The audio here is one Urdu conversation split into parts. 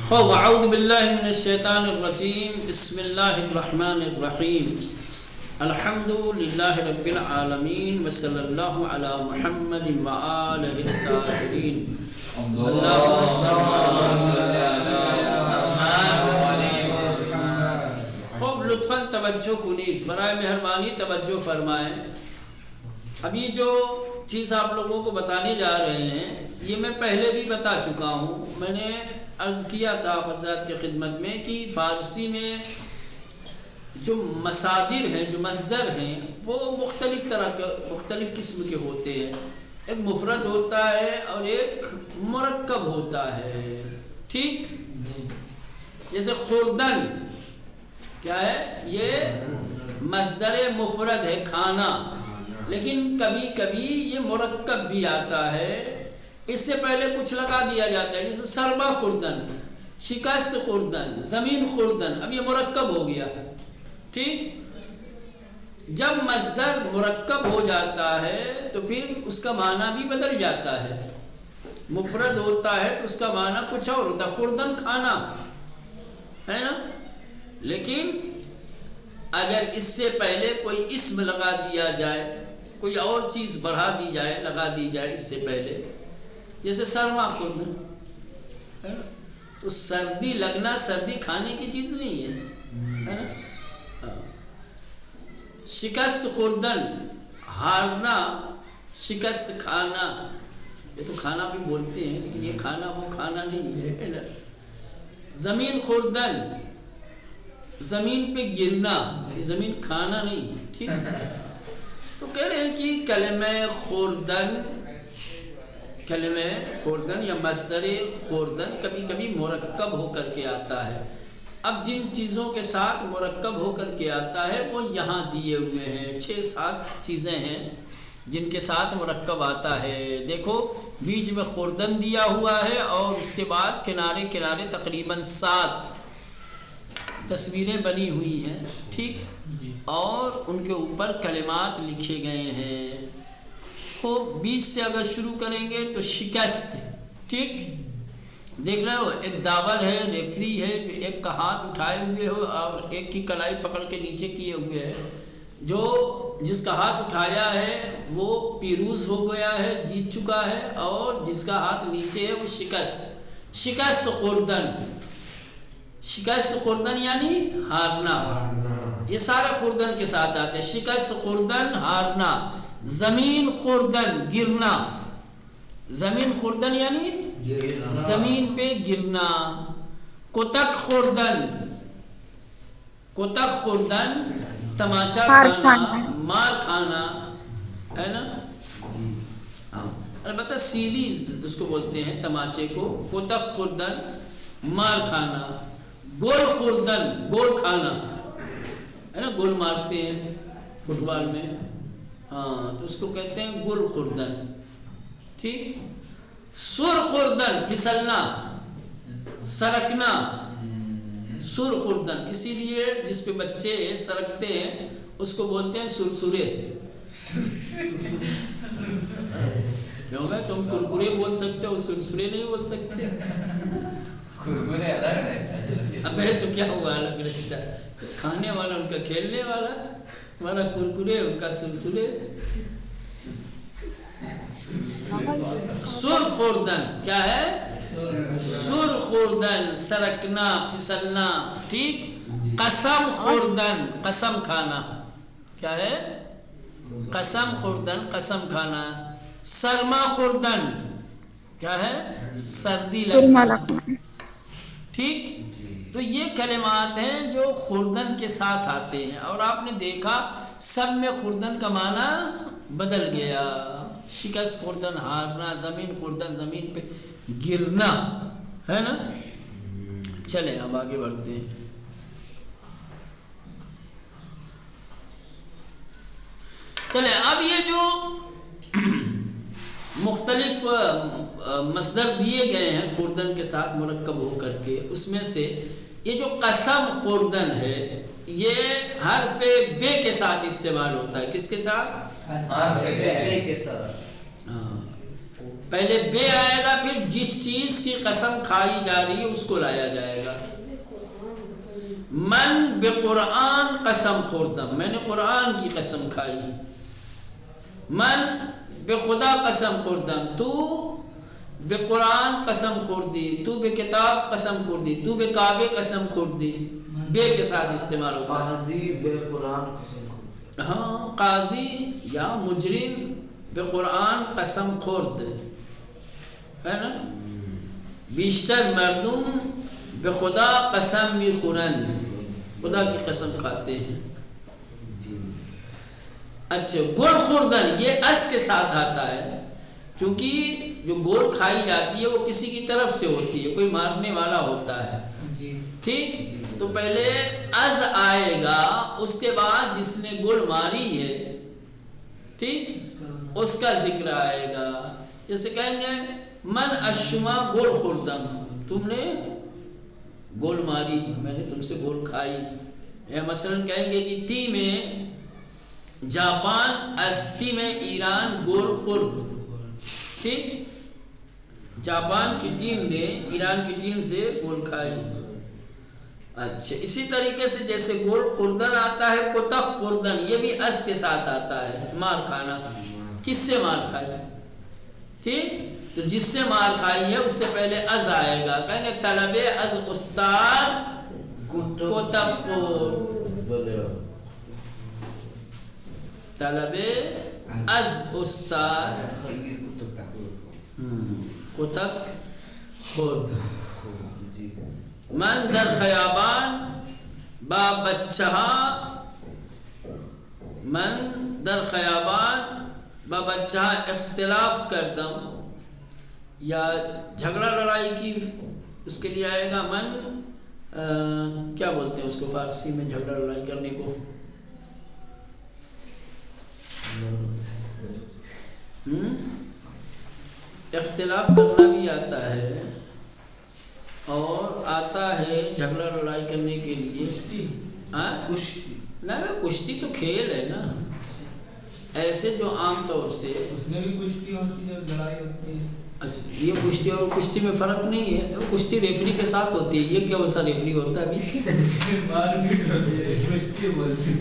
خوب اعوذ باللہ من الشیطان الرجیم بسم اللہ الرحمن الرحیم الحمد للہ رب العالمین وصلی اللہ علی محمد وآلہ الطاہرین اللہم صل خوب لطفاً توجہ کنید، برائے مہربانی توجہ فرمائیں۔ ابھی جو چیز آپ لوگوں کو بتانے جا رہے ہیں یہ میں پہلے بھی بتا چکا ہوں۔ میں نے عرض کیا تھا آپ حضرات کی خدمت میں کہ فارسی میں جو مصادر ہیں، جو مصدر ہیں، وہ مختلف طرح کے مختلف قسم کے ہوتے ہیں۔ ایک مفرد ہوتا ہے اور ایک مرکب ہوتا ہے، ٹھیک؟ جیسے خوردن کیا ہے؟ یہ مصدر مفرد ہے، کھانا، لیکن کبھی کبھی یہ مرکب بھی آتا ہے، اس سے پہلے کچھ لگا دیا جاتا ہے، جیسے سرما خوردن، شکست خوردن، زمین خوردن، اب یہ مرکب ہو گیا، ٹھیک؟ جب مصدر مرکب ہو جاتا ہے تو پھر اس کا معنی بھی بدل جاتا ہے۔ مفرد ہوتا ہے تو اس کا معنی کچھ اور ہوتا ہے، خوردن کھانا ہے نا، لیکن اگر اس سے پہلے کوئی اسم لگا دیا جائے، کوئی اور چیز بڑھا دی جائے، لگا دی جائے اس سے پہلے، جیسے سرما خوردن ہے نا، تو سردی لگنا سردی کھانے کی چیز نہیں ہے نا؟ شکست خوردن، ہارنا، شکست کھانا، یہ تو کھانا بھی بولتے ہیں لیکن یہ کھانا وہ کھانا نہیں ہے نا۔ زمین خوردن، زمین پہ گرنا، یہ زمین کھانا نہیں، ٹھیک؟ تو کہہ رہے ہیں کہ کلمہ خوردن یا مصدر خوردن کبھی کبھی مرکب ہو کر کے آتا ہے۔ اب جن چیزوں کے ساتھ مرکب ہو کر کے آتا ہے وہ یہاں دیے ہوئے ہیں، 6-7 چیزیں ہیں جن کے ساتھ مرکب آتا ہے۔ دیکھو بیچ میں خوردن دیا ہوا ہے اور اس کے بعد کنارے کنارے تقریباً 7 تصویریں بنی ہوئی ہیں، ٹھیک؟ اور ان کے اوپر کلمات لکھے گئے ہیں۔ تو بیچ سے اگر شروع کریں گے تو شکست، ٹھیک؟ دیکھ رہے ہو ایک داور ہے، ریفری ہے جو ایک کا ہاتھ اٹھائے ہوئے ہو اور ایک کی کلائی پکڑ کے نیچے کیے ہوئے ہے، جو جس کا ہاتھ اٹھایا ہے وہ پیروز ہو گیا ہے، جیت چکا ہے، اور جس کا ہاتھ نیچے ہے وہ شکست خوردن۔ شکست خوردن یعنی ہارنا، یہ سارا خوردن کے ساتھ آتے ہیں۔ شکست خوردن، ہارنا۔ زمین خوردن، گرنا، زمین خوردن یعنی زمین پہ گرنا۔ کتک خوردن، کتک خوردن تماچا کھانا، مار کھانا ہے نا۔ البتہ سیریز اس کو بولتے ہیں تماچے کو، کتک خوردن مار کھانا۔ گول خوردن، گول کھانا ہے نا، گول مارتے ہیں فٹ بال میں، ہاں تو اس کو کہتے ہیں گول خوردن، ٹھیک؟ سر خوردن، پھسلنا، سرکنا، سر خوردن، اسی لیے جس پہ بچے سرکتے ہیں اس کو بولتے ہیں سرسرے۔ کیوں میں تم کرکرے بول سکتے ہو، سرسرے نہیں بول سکتے؟ کرکرے الگ رہتا ہے، ابے تو کیا ہوا الگ رہتا ہے؟ کھانے والا ان کا کھیلنے والا، ہمارا کرکرے ان کا سرسرے۔ سر خوردن کیا ہے؟ سر خوردن، سرکنا، پھسلنا، ٹھیک؟ قسم خوردن، قسم کھانا، کیا ہے؟ قسم خوردن، قسم کھانا۔ سرما خوردن کیا ہے؟ سردی لگنا، ٹھیک؟ تو یہ کلمات ہیں جو خوردن کے ساتھ آتے ہیں، اور آپ نے دیکھا سب میں خوردن کا معنی بدل گیا۔ شکست خوردن، ہارنا، زمین خوردن زمین پہ گرنا ہے نا۔ چلیں اب آگے بڑھتے ہیں۔ چلیں اب یہ جو مختلف مصدر دیے گئے ہیں خوردن کے ساتھ مرکب ہو کر کے، اس میں سے یہ جو قسم خوردن ہے یہ حرف بے کے ساتھ استعمال ہوتا ہے۔ کس کے ساتھ؟ حرف بے کے ساتھ۔ پہلے بے آئے گا، پھر جس چیز کی قسم کھائی جا رہی ہے اس کو لایا جائے گا. من بے قرآن قسم خوردم، میں نے قرآن کی قسم کھائی. من بے خدا قسم خوردم، تو بے قرآن قسم خوردی، تو بے کتاب قسم خوردی، تو بے کعبے قسم خوردی. بے کے ساتھ استعمال ہوتا ہے. قاضی بے قرآن قسم خورد. ہاں، قاضی یا مجرم بے قرآن قسم خورد ہے نا. بیشتر مردم بے خدا قسم می خورند، خدا کی قسم کھاتے ہیں. اچھا، گل خوردن یہ اس کے ساتھ آتا ہے، کیونکہ جو گول کھائی جاتی ہے وہ کسی کی طرف سے ہوتی ہے، کوئی مارنے والا ہوتا ہے. ٹھیک، تو پہلے از آئے گا، اس کے بعد جس نے گول ماری ہے، ٹھیک، اس کا ذکر آئے گا. جیسے کہیں گے من اشما گول خوردم، تم نے گول ماری، میں نے تم سے گول کھائی. یا مثلا کہیں گے کہ تی میں جاپان استی میں ایران گول خورد. ٹھیک، جاپان کی ٹیم نے ایران کی ٹیم سے گول کھائی. اچھا، اسی طریقے سے جیسے گول خوردن آتا ہے، کتک خوردن یہ بھی اس کے ساتھ آتا ہے، مار کھانا. کس سے مار کھائی؟ ٹھیک، تو جس سے مار کھائی ہے اس سے پہلے از آئے گا. کہیں گے طلب از استاد کتک خورد، طلب از استاد کتک خورد. من در خیابان با بچہ، من در خیابان با بچہ اختلاف کردم، یا جھگڑا لڑائی کی اس کے لیے آئے گا. من کیا بولتے ہیں اس کو فارسی میں جھگڑا لڑائی کرنے کو؟ اختلاف کرنا بھی آتا ہے اور آتا ہے جھگڑا لڑائی کرنے کے لیے کشتی. کشتی تو کھیل ہے نا، ایسے جو عام طور سے اس میں بھی کشتی ہوتی ہے، لڑائی ہوتی ہے. اچھا، یہ کشتی اور کشتی میں فرق نہیں ہے. وہ کشتی ریفری کے ساتھ ہوتی ہے، یہ کیا ویسا ریفری ہوتا ہے ابھی؟ کشتی بولتی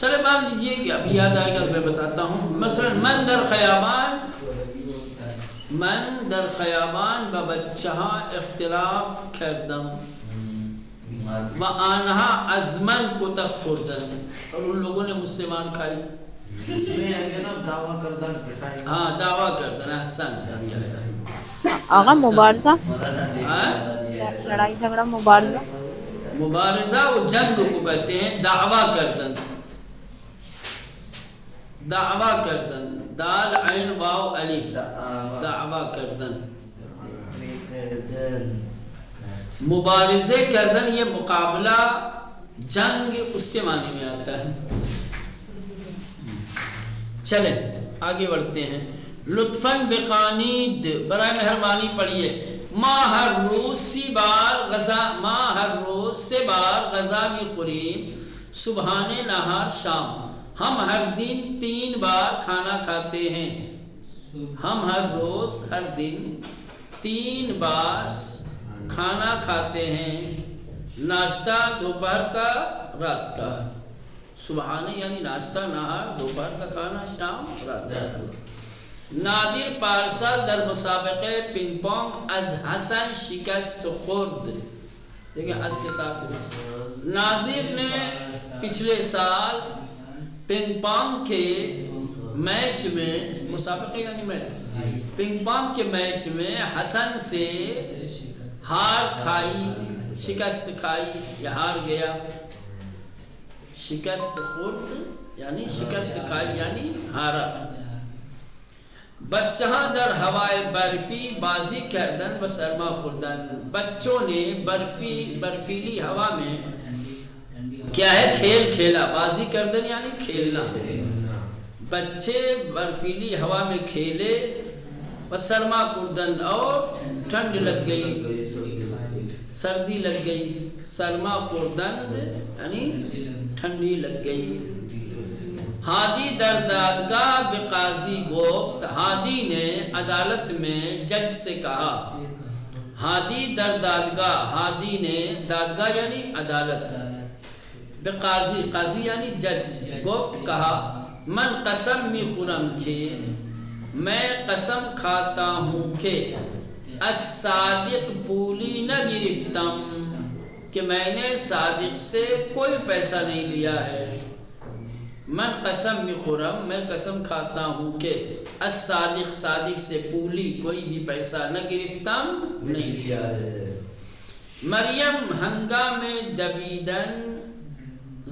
چلے مان لیجیے کہ ابھی یاد آئے گا، میں بتاتا ہوں. مثلا من در خیابان، من در خیابان با بچہ اختلاف کردم و آنہا از من کتک خوردن، اور ان لوگوں نے مجھ سے مار کھائی. ہاں، دعویٰ کردن. احسن. آقا مبارزہ، ہاں، لڑائی جھگڑا مبارزہ. مبارزہ وہ جنگ کو کہتے ہیں. دعویٰ کردن، دعویٰ کردن، دال عین واو الف، دعویٰ کردن. مبارزے کردن یہ مقابلہ، جنگ اس کے معنی میں آتا ہے. چلیں آگے بڑھتے ہیں. لطفاً بخوانید، برائے مہربانی پڑھیے. ماں ہر روز سی بار غذا، ماں ہر روز سے بار غذا می خوریم صبحان نہار شام. ہم ہر دن 3 بار کھانا کھاتے ہیں. ہم ہر روز ہر دن 3 بار کھانا کھاتے ہیں. ناشتہ دوپہر کا، رات کا. صبحانہ یعنی ناشتہ، نہار دوپہر کا کھانا، شام رات کا. نادر پارسال در مسابقے پنگ پونگ از حسن شکست خورد. دیکھیں اس کے ساتھ نادر نے پچھلے سال پنگ پونگ کے میچ میں، مسابقے یعنی میچ، پنگ پونگ کے میچ میں حسن سے ہار کھائی، شکست کھائی یا ہار گیا. شکست خورد یعنی شکست کھائی یعنی ہارا. بچہ در ہوائے برفی بازی کردن و سرما خوردن. بچوں نے برفیلی ہوا میں کیا ہے؟ کھیل کھیلا. بازی کردن یعنی کھیلنا. بچے برفیلی ہوا میں کھیلے، و سرما خوردن اور ٹھنڈ لگ گئی، سردی لگ گئی. سرما خوردن یعنی ٹھنڈی لگ گئی. ہادی در دادگاہ بقاضی گفت، ہادی نے عدالت میں جج سے کہا، ہادی در دادگاہ، ہادی نے دادگاہ یعنی عدالت، بقاضی قاضی یعنی جج، گفت کہا، من قسم می خورم کہ میں قسم کھاتا ہوں کہ الصادق پولی نہ گرفتم، کہ میں نے صادق سے کوئی پیسہ نہیں لیا ہے، من قسم می خورم میں قسم کھاتا ہوں کہ الصادق صادق سے پولی کوئی بھی پیسہ نہ گرفتم نہیں لیا ہے۔ مریم ہنگام دویدن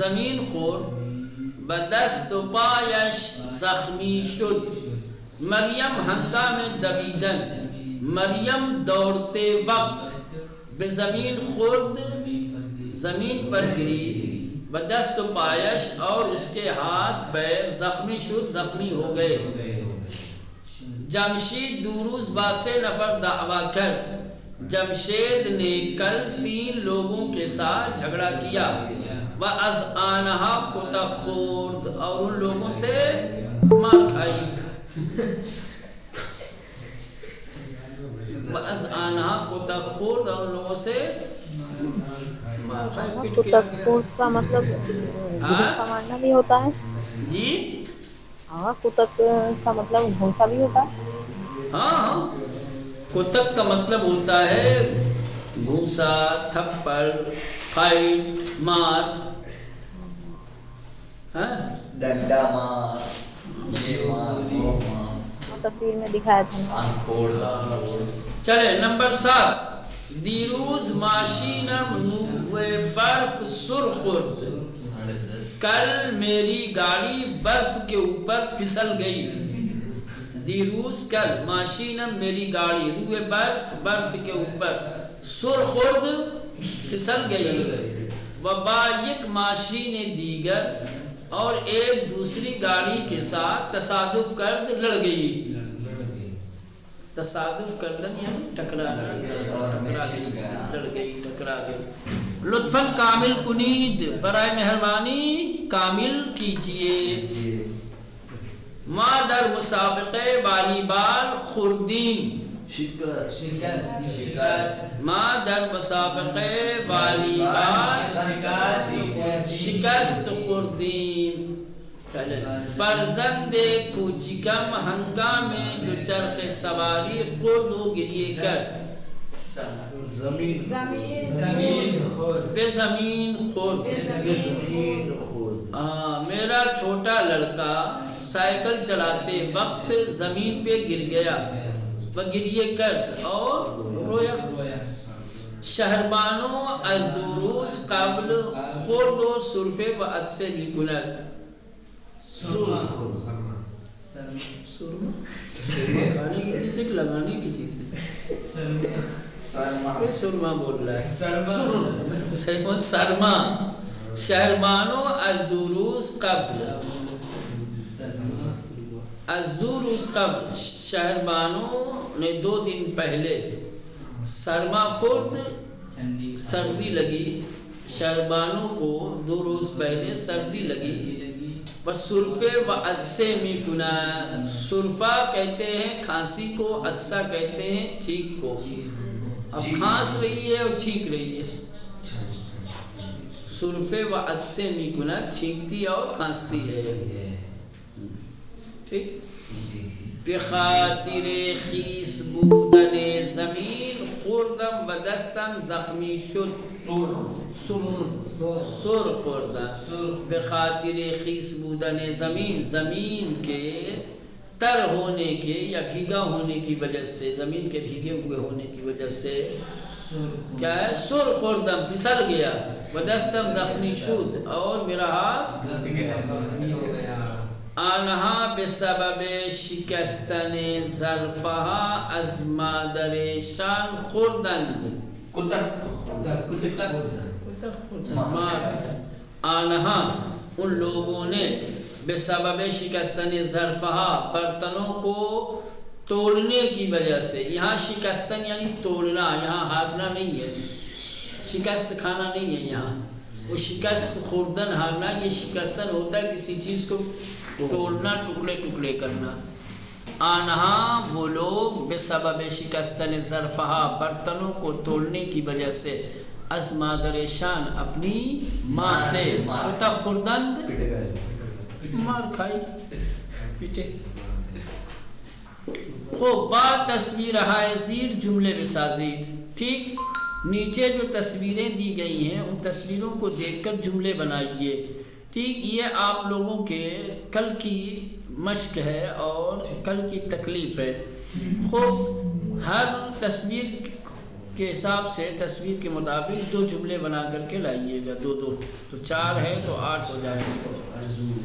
زمین خورد، بدست و پایش زخمی شد، مریم ہنگام دویدن، مریم دوڑتے وقت، بے زمین خورد زمین پر گری، بدست و پایش اور اس کے ہاتھ پیر، زخمی شد زخمی ہو گئے۔ جمشید دوروز باسے نفر دعویٰ کرد، جمشید نے کل 3 لوگوں کے ساتھ جھگڑا کیا، وَأَزْ آنَهَا کتک خورد اور ان لوگوں سے مار کھائی، وَأَزْ آنَهَا کتک خورد اور ان لوگوں سے مار کھائی۔ کتک خورد کا مطلب گھونسا مارنا بھی ہوتا ہے؟ جی ہاں، کتک کا مطلب گھونسا بھی ہوتا ہے؟ ہاں، کتک کا مطلب ہوتا ہے گھونسا، تھپڑ، فائٹ، مار، ڈنڈا مار، یہ مار، وہ مار، تصویر میں دکھایا تھا نا۔ آنکھ پھوڑ دا۔ چلے نمبر 7، دیروز ماشینم نوے برف سرخ خورد، کل میری گاڑی برف کے اوپر پھسل گئی، دیروز کل، ماشینم میری گاڑی، روئے برف برف کے اوپر، سرخ خورد پھسل گئی، وبا یک ماشین دیگر اور ایک دوسری گاڑی کے ساتھ تصادف کرد لڑ گئی، تصادف کردن یعنی ٹکرا گئی۔ لطفاً کامل کنید، برائے مہربانی کامل کیجئے۔ ما در مسابقے والی بال خوردیم، ما در مسابقے والی بال شکست خوردیم، فرزند کوچکم ہنگام دوچرخ سواری خورد و گریے کر، بے زمین خورد، میرا چھوٹا لڑکا سائیکل چلاتے وقت زمین پہ گر گیا، وہ گریے کرد اور رویا۔ شہربانو از دوروز قبل خورد و سرفے و عدسے بھی کند، کھانے کی چیز ہے کہ لگانے کی چیز ہے؟ سرما بول رہا ہے، سرما۔ شہربانو از دوروز قبل، از دوروز قبل، شہربانو نے 2 دن پہلے، سرما خورد سردی لگی، شہربانو کو 2 روز پہلے سردی لگی، بس سرفے و عدسے میں کنا، سرفا کہتے ہیں کھانسی کو، عدسہ کہتے ہیں چھینک کو، اب کھانس رہی ہے اور چھینک رہی ہے، سرفے و عدسے میں کنا، چھینکتی اور کھانستی ہے، ٹھیک۔ بخاطر خیس بودن زمین خوردم و دستم زخمی شد، سر خوردم، بخاطر خیس بودن زمین، زمین کے تر ہونے کے یا بھیگا ہونے کی وجہ سے، زمین کے بھیگے ہوئے ہونے کی وجہ سے کیا ہے، سر خوردم پھسل گیا، و دستم زخمی شد اور میرا ہاتھ زخمی ہو گیا، آنہا بسبب شکستن ظرفہا از مادرشان خوردند، آنہا ان لوگوں نے، بسبب شکستن ظرفہا برتنوں کو توڑنے کی وجہ سے، یہاں شکستن یعنی توڑنا، یہاں ہارنا نہیں ہے، شکست کھانا نہیں ہے یہاں، وہ شکست خوردن ہارنا، یہ شکستن ہوتا ہے کسی چیز کو توڑنا، ٹکڑے ٹکڑے کرنا. آنہا وہ لوگ بسبب شکستن ظرفہا برتنوں کو توڑنے کی وجہ سے، از مادر شان اپنی ماں سے، ہوتا خوردند مار کھائی پیٹے. خوب بعد تصویر ہائے زیر جملے بسازید. ٹھیک، نیچے جو تصویریں دی گئی ہیں ان تصویروں کو دیکھ کر جملے بنائیے. ٹھیک، یہ آپ لوگوں کے کل کی مشق ہے اور کل کی تکلیف ہے. خوب ہر تصویر کے حساب سے، تصویر کے مطابق 2 جملے بنا کر کے لائیے گا. 2 2 تو 4 ہے تو 8 ہو جائے گا.